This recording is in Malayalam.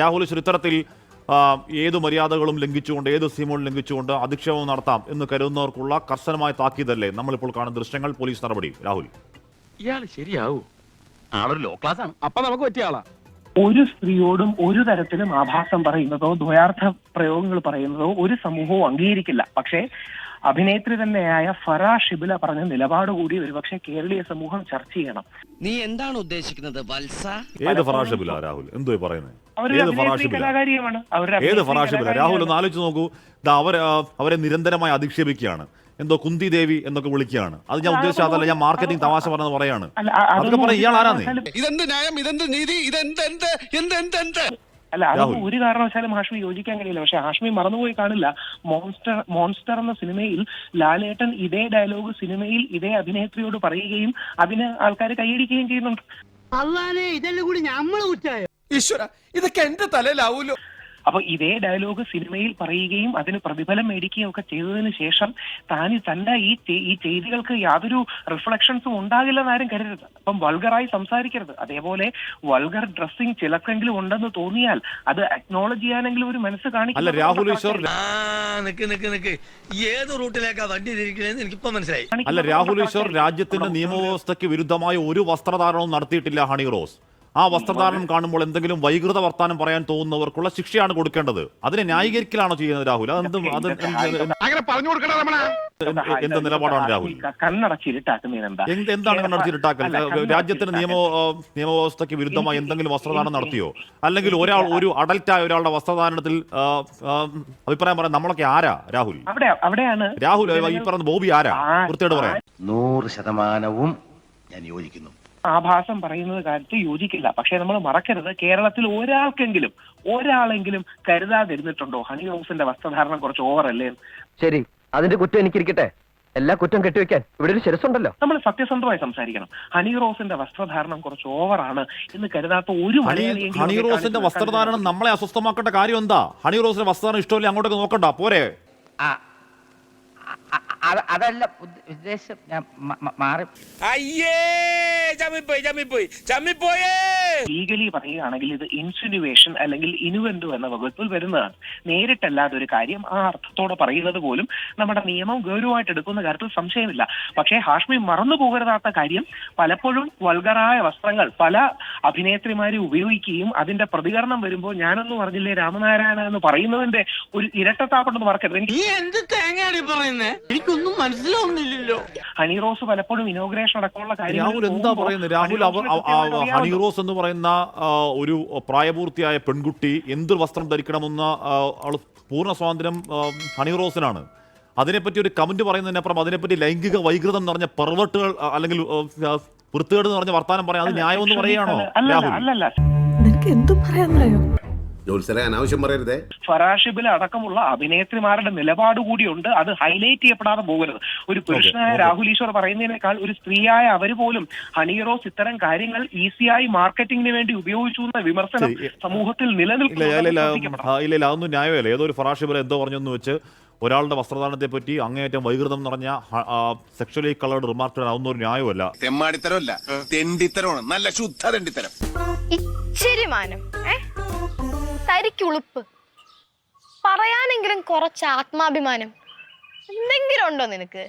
രാഹുൽ ഇത്തരത്തിൽ ഏത് മര്യാദകളും ലംഘിച്ചുകൊണ്ട് ഏത് സീമകളും ലംഘിച്ചുകൊണ്ട് അധിക്ഷേപം നടത്താം എന്ന് കരുതുന്നവർക്കുള്ള കർശനമായ താക്കീതല്ലേ നമ്മളിപ്പോൾ കാണുന്ന ദൃശ്യങ്ങൾ, പോലീസ് നടപടി? രാഹുൽ, ഇയാൾ ശരിയാവൂ? ആളൊരു ലോ ക്ലാസ് ആണ്. അപ്പൊ നമുക്ക് പറ്റിയ ആളാ. ഒരു സ്ത്രീയോടും ഒരു തരത്തിലും ആഭാസം പറയുന്നതോ ദ്വയാർത്ഥ പ്രയോഗങ്ങൾ പറയുന്നതോ ഒരു സമൂഹവും അംഗീകരിക്കില്ല. പക്ഷേ അഭിനേത്രി തന്നെയായ ഫറാ ഷിബില പറഞ്ഞ നിലപാട് കൂടി ഒരുപക്ഷെ കേരളീയ സമൂഹം ചർച്ച ചെയ്യണം. നീ എന്താണ് ഉദ്ദേശിക്കുന്നത് വത്സ? ഏത് ഫറാ ഷിബില രാഹുൽ? എന്തോ പറയുന്നത്? കലാകാരിയുമാണ്. ഏത് ഫറാ ഷിബില? രാഹുൽ ഒന്ന് ആലോചിച്ച് നോക്കൂ. അവരെ നിരന്തരമായി അധിക്ഷേപിക്കുകയാണ്, എന്തോ കുന്തി ദേവി എന്നൊക്കെ വിളിക്കുകയാണ്. അത് ഞാൻ ഉദ്ദേശിച്ചതല്ല, ഞാൻ മാർക്കറ്റിംഗ് തമാശ പറഞ്ഞത് പറയാണ്. അതൊക്കെ പറയാം. ഇയാൾ ആരാന്നേ? ഇതെന്ത് ന്യായം, ഇതെന്ത് നീതി, ഇതെന്ത്? അല്ല, അത് ഒരു കാരണവശാലും ഹാഷ്മി യോജിക്കാൻ കഴിയില്ല. പക്ഷെ ഹാഷ്മി മറന്നുപോയി കാണില്ല, മോൺസ്റ്റർ എന്ന സിനിമയിൽ ലാലേട്ടൻ ഇതേ ഡയലോഗ് സിനിമയിൽ ഇതേ അഭിനേത്രിയോട് പറയുകയും അതിന് ആൾക്കാർ കൈയടിക്കുകയും ചെയ്യുന്നുണ്ട്. ഇതെല്ലാം കൂടി നമ്മള് കുറ്റായോ? ഈശ്വര, ഇതൊക്കെ എന്റെ തലയിലാവൂലോ. അപ്പൊ ഇതേ ഡയലോഗ് സിനിമയിൽ പറയുകയും അതിന് പ്രതിഫലം മേടിക്കുകയും ഒക്കെ ചെയ്തതിന് ശേഷം തന്റെ ഈ ചെയ്തികൾക്ക് യാതൊരു റിഫ്ലക്ഷൻസും ഉണ്ടാകില്ലെന്ന് ആരും കരുതരുത്. അപ്പം വൾഗറായി സംസാരിക്കരുത്. അതേപോലെ വൾഗർ ഡ്രസ്സിംഗ് ചിലക്കെങ്കിലും ഉണ്ടെന്ന് തോന്നിയാൽ അത് അക്നോളജ് ചെയ്യാനെങ്കിലും ഒരു മനസ്സ് കാണിക്കും. ഏത് റൂട്ടിലേക്കാ വണ്ടി തിരിക്കണേന്ന് എനിക്കിപ്പോ മനസ്സിലായി. അല്ല, രാഹുൽ ഈശ്വർ രാജ്യത്തിന്റെ നിയമവ്യവസ്ഥയ്ക്ക് വിരുദ്ധമായ ഒരു വസ്ത്രധാരണവും നടത്തിയിട്ടില്ല ഹണി റോസ്. ആ വസ്ത്രധാരണം കാണുമ്പോൾ എന്തെങ്കിലും വൈകൃത വർത്താനം പറയാൻ തോന്നുന്നവർക്കുള്ള ശിക്ഷയാണ് കൊടുക്കേണ്ടത്. അതിനെ ന്യായീകരിക്കലാണോ ചെയ്യുന്നത് രാഹുൽ? എന്ത് നിലപാടാണ് രാഹുൽ? എന്താണ് കണ്ണടച്ചിരുട്ടാക്കൽ? രാജ്യത്തിന്റെ നിയമവ്യവസ്ഥയ്ക്ക് വിരുദ്ധമായി എന്തെങ്കിലും വസ്ത്രധാരണം നടത്തിയോ? അല്ലെങ്കിൽ ഒരു അഡൽറ്റായ ഒരാളുടെ വസ്ത്രധാരണത്തിൽ അഭിപ്രായം പറയാൻ നമ്മളൊക്കെ ആരാ രാഹുൽ? രാഹുൽ ഈ പറഞ്ഞ ബോബി ആരാ? വൃത്തിയോട് പറയാം. 100% ഞാൻ യോജിക്കുന്നു. ആഭാസം പറയുന്നത് കാര്യത്തിൽ യോജിക്കില്ല. പക്ഷെ നമ്മൾ മറക്കരുത്, കേരളത്തിൽ ഒരാളെങ്കിലും കരുതാതിരുന്നിട്ടുണ്ടോ ഹണി റോസിന്റെ വസ്ത്രധാരണം കുറച്ച് ഓവറല്ലേ? ശരി, അതിന്റെ കുറ്റം എനിക്കിരിക്കട്ടെ. എല്ലാ കുറ്റം കെട്ടിവെക്കാൻ ഇവിടെ ഒരു ശിരസുണ്ടല്ലോ. നമ്മൾ സത്യസന്ധമായി സംസാരിക്കണം. ഹണി റോസിന്റെ വസ്ത്രധാരണം കുറച്ച് ഓവറാണ് എന്ന് കരുതാത്ത ഒരു ഹണി റോസിന്റെ വസ്ത്രധാരണം നമ്മളെ അസ്വസ്ഥമാക്കേണ്ട കാര്യം എന്താ? ഹണി റോസിന്റെ വസ്ത്രധാരണം ഇഷ്ടമല്ലേ, അങ്ങോട്ടൊക്കെ നോക്കണ്ട പോരെ? അതല്ല ഉദ്ദേശം, ഞാൻ മാറി. ലീഗലി പറയുകയാണെങ്കിൽ ഇത് ഇൻസിനുവേഷൻ അല്ലെങ്കിൽ ഇനുവെന്റു എന്ന വകുപ്പിൽ വരുന്നതാണ്. നേരിട്ടല്ലാതെ ഒരു കാര്യം ആ അർത്ഥത്തോടെ പറയുന്നത് പോലും നമ്മുടെ നിയമം ഗൗരവമായിട്ട് എടുക്കുന്ന കാര്യത്തിൽ സംശയമില്ല. പക്ഷേ ഹാഷ്മി മറന്നു പോകരുതാത്ത കാര്യം, പലപ്പോഴും വൾഗറായ വസ്ത്രങ്ങൾ പല അഭിനേത്രിമാരെ ഉപയോഗിക്കുകയും അതിന്റെ പ്രതികരണം വരുമ്പോൾ ഞാനൊന്നും പറഞ്ഞില്ലേ രാമനാരായണ എന്ന് പറയുന്നതിന്റെ ഒരു ഇരട്ടത്താപ്പുണ്ടെന്ന് മറക്കരുത്. എനിക്കൊന്നും മനസ്സിലാവുന്നില്ലല്ലോ. ഹണി റോസ് പലപ്പോഴും ഇനോഗ്രേഷൻ അടക്കമുള്ള കാര്യം രാഹുൽ എന്താ പറയുന്നത്? രാഹുൽ ഹണി റോസ് എന്ന് പറയുന്ന ഒരു പ്രായപൂർത്തിയായ പെൺകുട്ടി എന്ത് വസ്ത്രം ധരിക്കണമെന്ന പൂർണ്ണ സ്വാതന്ത്ര്യം ഹണി റോസിനാണ്. അതിനെപ്പറ്റി ഒരു കമന്റ് പറയുന്നതിനപ്പുറം അതിനെപ്പറ്റി ലൈംഗിക വൈകൃതം നിറഞ്ഞ പെർവെർട്ടുകൾ അല്ലെങ്കിൽ വൃത്തികേട് നിറഞ്ഞ വർത്താനം പറയാം, അത് ന്യായമെന്ന് പറയുകയാണോ രാഹുൽ? അനാവശ്യം പറയരുതേ. ഫറാഷിബിൽ അടക്കമുള്ള അഭിനേത്രിമാരുടെ നിലപാട് കൂടിയുണ്ട്. അത് ഹൈലൈറ്റ് ചെയ്യപ്പെടാതെ പോകരുത്. ഒരു പുരുഷനായ രാഹുൽ ഈശ്വർ പറയുന്നതിനേക്കാൾ ഒരു സ്ത്രീയായ അവര് പോലും ഹണി റോസ് ഇത്തരം കാര്യങ്ങൾ ഈസിയായി മാർക്കറ്റിംഗിന് വേണ്ടി ഉപയോഗിച്ചു എന്ന വിമർശനം സമൂഹത്തിൽ നിലനിൽക്കില്ല. അതൊന്നും ന്യായമല്ല. ഏതോ ഒരു ഫറാഷിബിൽ എന്തോ പറഞ്ഞെന്ന് വെച്ച് ഒരാളുടെ വസ്ത്രധാരണത്തെ പറ്റി അങ്ങേയറ്റം വൈകൃതം നിറഞ്ഞ സെക്ഷലി കളേർഡ് റിമാർക്ക് അതൊന്നും ഒരു ന്യായമല്ല. തെമ്മാടിത്തരമല്ല, തെണ്ടിത്തരമാണ്. നല്ല ശുദ്ധ തെണ്ടിത്തരം. ഇച്ചിരി മാനം, തരിക്കുളുപ്പ്, പറയാനെങ്കിലും കുറച്ച് ആത്മാഭിമാനം എന്തെങ്കിലും ഉണ്ടോ നിനക്ക്?